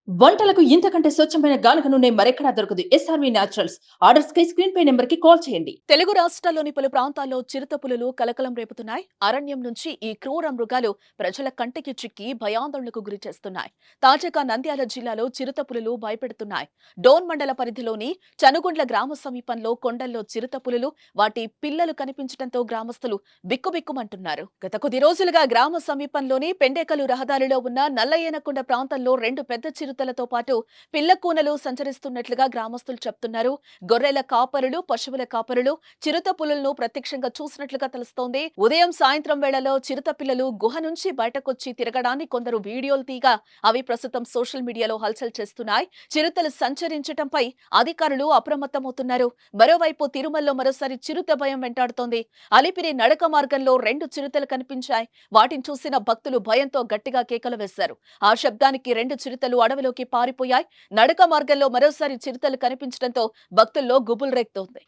వంటలకు ఇంతకంటే స్వచ్ఛమైన గానుగ నూనె మరెక్కడా దొరకదు. SRV naturals. ఆర్డర్స్ కై స్క్రీన్ పై నెంబర్ కి కాల్ చేయండి. తెలుగు రాష్ట్రాల్లోని పలు ప్రాంతాల్లో చిరుతపులులు కలకలం రేపుతున్నాయి. అరణ్యం నుంచి ఈ క్రూర మృగాలు ప్రజల కంటికి చిక్కి భయాందోళనకు గురి చేస్తున్నాయి. తాజాగా నంద్యాల జిల్లాలో చిరుతపులులు భయపెడుతున్నాయి. డోన్ మండల పరిధిలోని చనుగుండ్ల గ్రామ సమీపంలో కొండల్లో చిరుతపులులు, వాటి పిల్లలు కనిపించడంతో గ్రామస్తులు బిక్కుబిక్కుమంటున్నారు. గత కొద్ది రోజులుగా గ్రామ సమీపంలోని పెండేకలు రహదారిలో ఉన్న నల్లయ్యనకొండ ప్రాంతంలో 2 పెద్ద చిరుతలతో పాటు పిల్ల కూనలు సంచరిస్తున్నట్లుగా గ్రామస్తులు చెప్తున్నారు. గొర్రెల కాపరులు, పశువుల కాపరులు చిరుత పులులను ప్రత్యక్షంగా చూసినట్లుగా తెలుస్తోంది. ఉదయం సాయంత్రం వేళలో చిరుత పిల్లలు గుహ నుంచి బయటకొచ్చి తిరగడాన్ని కొందరు వీడియోలు తీగా అవి ప్రస్తుతం సోషల్ మీడియాలో హల్చల్ చేస్తున్నాయి. చిరుతలు సంచరించడంపై అధికారులు అప్రమత్తమవుతున్నారు. మరోవైపు తిరుమలలో మరోసారి చిరుత భయం వెంటాడుతోంది. అలిపిరి నడక మార్గంలో 2 చిరుతలు కనిపించాయి. వాటిని చూసిన భక్తులు భయంతో గట్టిగా కేకలు వేశారు. ఆ శబ్దానికి 2 చిరుతలు అడవిలోకి పారిపోయాయి. నడక మార్గంలో మరోసారి చిరుతలు కనిపించడంతో భక్తుల్లో గుబులు రేగుతోంది.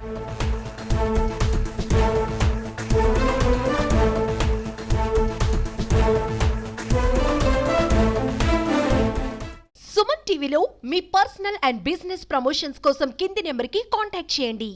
సుమన్ టీవీలో మీ పర్సనల్ అండ్ బిజినెస్ ప్రమోషన్స్ కోసం కింది నెంబర్కి కాంటాక్ట్ చేయండి.